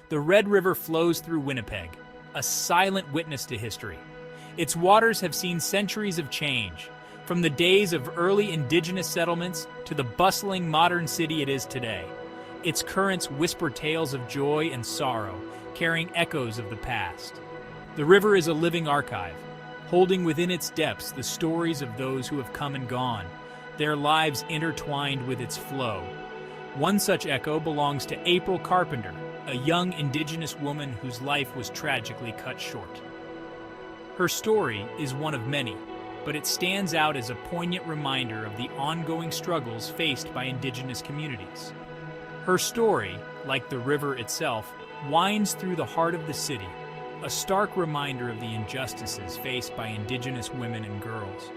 The Red River flows through Winnipeg, a silent witness to history. Its waters have seen centuries of change, from the days of early Indigenous settlements to the bustling modern city it is today. Its currents whisper tales of joy and sorrow, carrying echoes of the past. The river is a living archive, holding within its depths the stories of those who have come and gone, their lives intertwined with its flow. One such echo belongs to April Carpenter, a young Indigenous woman whose life was tragically cut short. Her story is one of many, but it stands out as a poignant reminder of the ongoing struggles faced by Indigenous communities. Her story, like the river itself, winds through the heart of the city, a stark reminder of the injustices faced by Indigenous women and girls.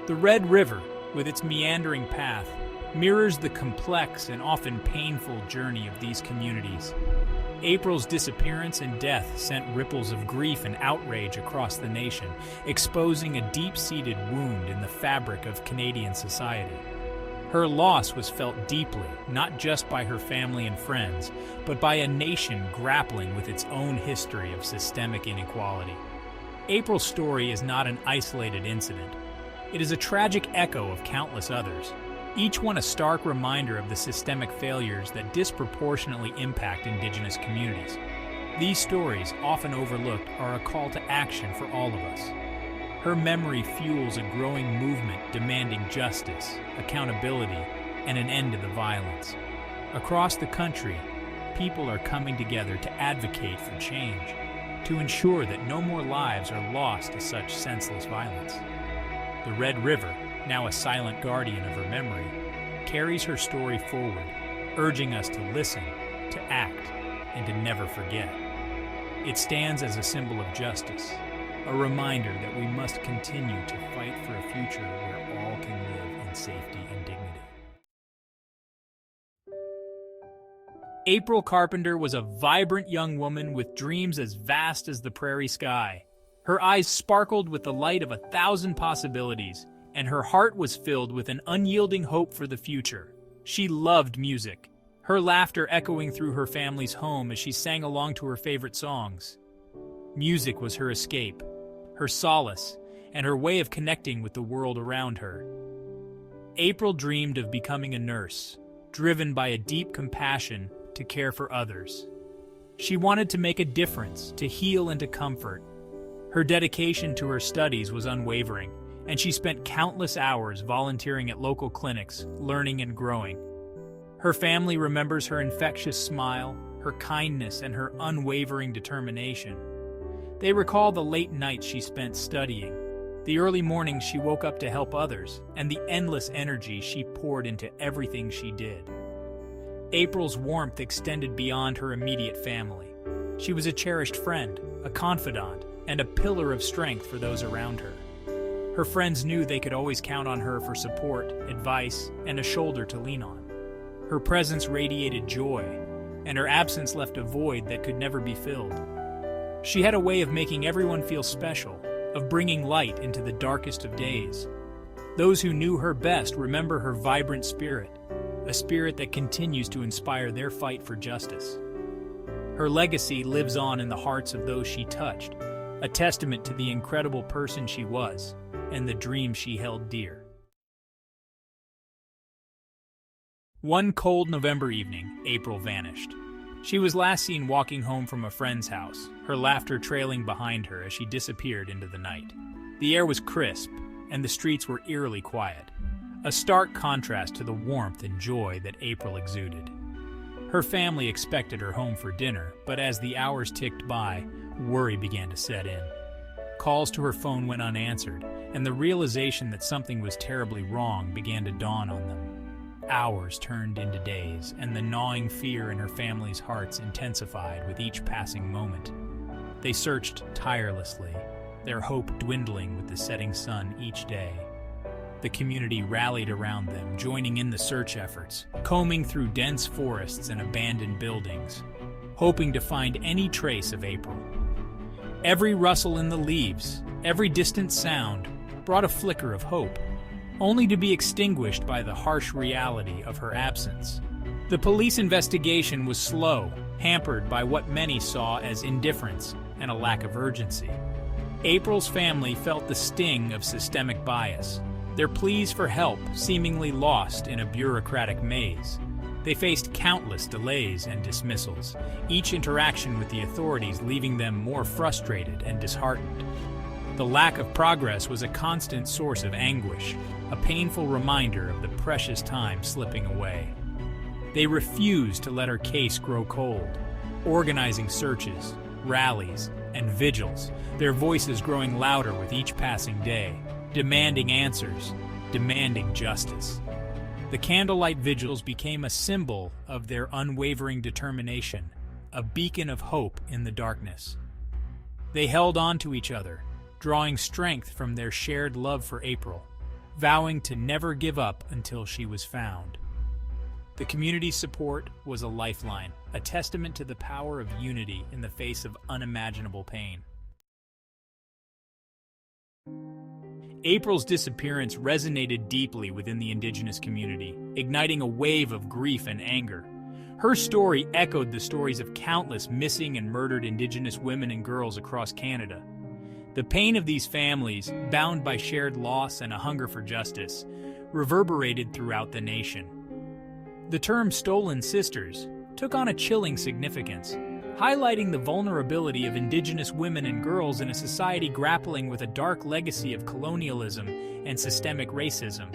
The Red River, with its meandering path, mirrors the complex and often painful journey of these communities. April's disappearance and death sent ripples of grief and outrage across the nation, exposing a deep-seated wound in the fabric of Canadian society. Her loss was felt deeply, not just by her family and friends, but by a nation grappling with its own history of systemic inequality. April's story is not an isolated incident. It is a tragic echo of countless others, each one a stark reminder of the systemic failures that disproportionately impact Indigenous communities. These stories, often overlooked, are a call to action for all of us. Her memory fuels a growing movement demanding justice, accountability, and an end to the violence. Across the country, people are coming together to advocate for change, to ensure that no more lives are lost to such senseless violence. The Red River, now a silent guardian of her memory, carries her story forward, urging us to listen, to act, and to never forget. It stands as a symbol of justice, a reminder that we must continue to fight for a future where all can live in safety and dignity. April Carpenter was a vibrant young woman with dreams as vast as the prairie sky. Her eyes sparkled with the light of 1,000 possibilities, and her heart was filled with an unyielding hope for the future. She loved music, her laughter echoing through her family's home as she sang along to her favorite songs. Music was her escape, her solace, and her way of connecting with the world around her. April dreamed of becoming a nurse, driven by a deep compassion to care for others. She wanted to make a difference, to heal and to comfort. Her dedication to her studies was unwavering, and she spent countless hours volunteering at local clinics, learning and growing. Her family remembers her infectious smile, her kindness, and her unwavering determination. They recall the late nights she spent studying, the early mornings she woke up to help others, and the endless energy she poured into everything she did. April's warmth extended beyond her immediate family. She was a cherished friend, a confidant, and a pillar of strength for those around her. Her friends knew they could always count on her for support, advice, and a shoulder to lean on. Her presence radiated joy, and her absence left a void that could never be filled. She had a way of making everyone feel special, of bringing light into the darkest of days. Those who knew her best remember her vibrant spirit, a spirit that continues to inspire their fight for justice. Her legacy lives on in the hearts of those she touched, a testament to the incredible person she was and the dream she held dear. One cold November evening, April vanished. She was last seen walking home from a friend's house, her laughter trailing behind her as she disappeared into the night. The air was crisp, and the streets were eerily quiet, a stark contrast to the warmth and joy that April exuded. Her family expected her home for dinner, but as the hours ticked by, worry began to set in. Calls to her phone went unanswered, and the realization that something was terribly wrong began to dawn on them. Hours turned into days, and the gnawing fear in her family's hearts intensified with each passing moment. They searched tirelessly, their hope dwindling with the setting sun each day. The community rallied around them, joining in the search efforts, combing through dense forests and abandoned buildings, hoping to find any trace of April. Every rustle in the leaves, every distant sound, brought a flicker of hope, only to be extinguished by the harsh reality of her absence. The police investigation was slow, hampered by what many saw as indifference and a lack of urgency. April's family felt the sting of systemic bias, their pleas for help seemingly lost in a bureaucratic maze. They faced countless delays and dismissals, each interaction with the authorities leaving them more frustrated and disheartened. The lack of progress was a constant source of anguish, a painful reminder of the precious time slipping away. They refused to let her case grow cold, organizing searches, rallies, and vigils, their voices growing louder with each passing day, demanding answers, demanding justice. The candlelight vigils became a symbol of their unwavering determination, a beacon of hope in the darkness. They held on to each other, drawing strength from their shared love for April, vowing to never give up until she was found. The community's support was a lifeline, a testament to the power of unity in the face of unimaginable pain. April's disappearance resonated deeply within the Indigenous community, igniting a wave of grief and anger. Her story echoed the stories of countless missing and murdered Indigenous women and girls across Canada. The pain of these families, bound by shared loss and a hunger for justice, reverberated throughout the nation. The term "stolen sisters" took on a chilling significance, highlighting the vulnerability of Indigenous women and girls in a society grappling with a dark legacy of colonialism and systemic racism.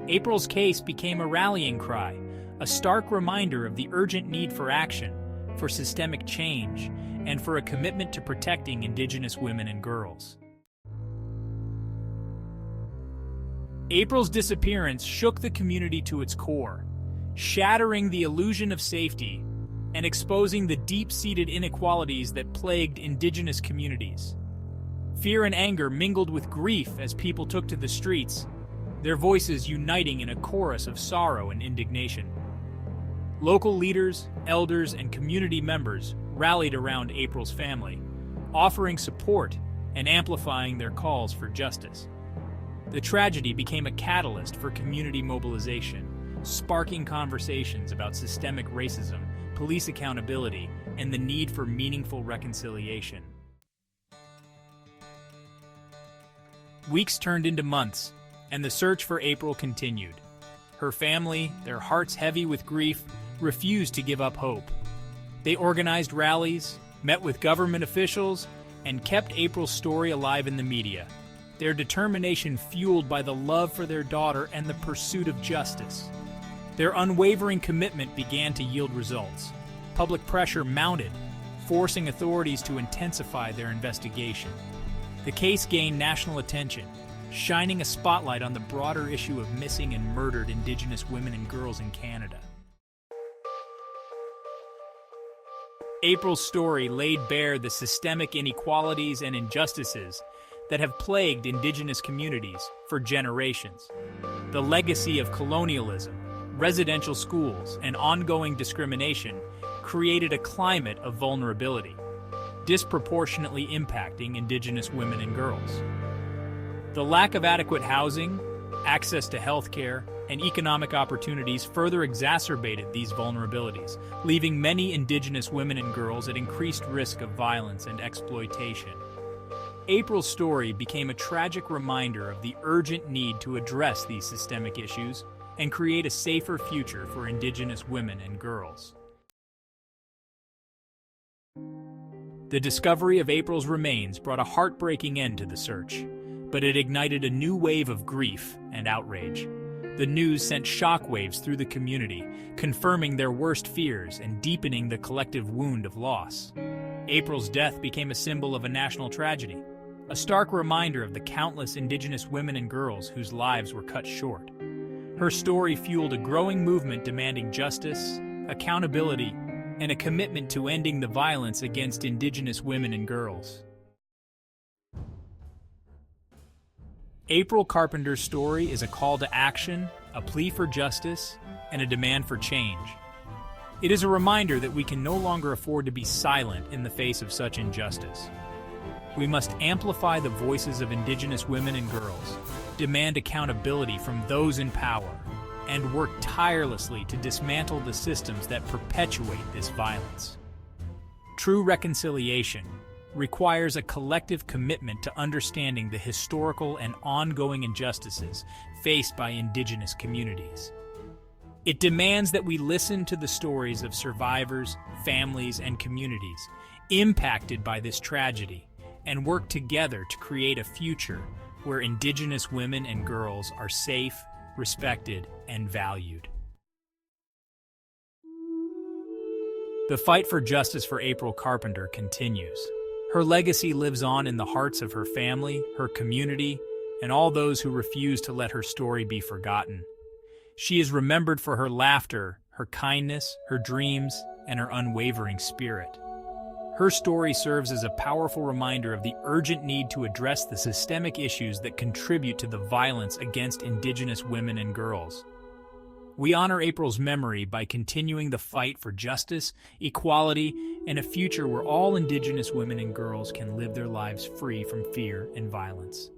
April's case became a rallying cry, a stark reminder of the urgent need for action, for systemic change, and for a commitment to protecting Indigenous women and girls. April's disappearance shook the community to its core, shattering the illusion of safety and exposing the deep-seated inequalities that plagued Indigenous communities. Fear and anger mingled with grief as people took to the streets, their voices uniting in a chorus of sorrow and indignation. Local leaders, elders, and community members rallied around April's family, offering support and amplifying their calls for justice. The tragedy became a catalyst for community mobilization, sparking conversations about systemic racism, police accountability, and the need for meaningful reconciliation. Weeks turned into months, and the search for April continued. Her family, their hearts heavy with grief, refused to give up hope. They organized rallies, met with government officials, and kept April's story alive in the media, their determination fueled by the love for their daughter and the pursuit of justice. Their unwavering commitment began to yield results. Public pressure mounted, forcing authorities to intensify their investigation. The case gained national attention, shining a spotlight on the broader issue of missing and murdered Indigenous women and girls in Canada. April's story laid bare the systemic inequalities and injustices that have plagued Indigenous communities for generations. The legacy of colonialism, residential schools, and ongoing discrimination created a climate of vulnerability, disproportionately impacting Indigenous women and girls. The lack of adequate housing, access to health care, and economic opportunities further exacerbated these vulnerabilities, leaving many Indigenous women and girls at increased risk of violence and exploitation. April's story became a tragic reminder of the urgent need to address these systemic issues and create a safer future for Indigenous women and girls. The discovery of April's remains brought a heartbreaking end to the search, but it ignited a new wave of grief and outrage. The news sent shockwaves through the community, confirming their worst fears and deepening the collective wound of loss. April's death became a symbol of a national tragedy, a stark reminder of the countless Indigenous women and girls whose lives were cut short. Her story fueled a growing movement demanding justice, accountability, and a commitment to ending the violence against Indigenous women and girls. April Carpenter's story is a call to action, a plea for justice, and a demand for change. It is a reminder that we can no longer afford to be silent in the face of such injustice. We must amplify the voices of Indigenous women and girls, demand accountability from those in power, and work tirelessly to dismantle the systems that perpetuate this violence. True reconciliation requires a collective commitment to understanding the historical and ongoing injustices faced by Indigenous communities. It demands that we listen to the stories of survivors, families, and communities impacted by this tragedy and work together to create a future where Indigenous women and girls are safe, respected, and valued. The fight for justice for April Carpenter continues. Her legacy lives on in the hearts of her family, her community, and all those who refuse to let her story be forgotten. She is remembered for her laughter, her kindness, her dreams, and her unwavering spirit. Her story serves as a powerful reminder of the urgent need to address the systemic issues that contribute to the violence against Indigenous women and girls. We honor April's memory by continuing the fight for justice, equality, and a future where all Indigenous women and girls can live their lives free from fear and violence.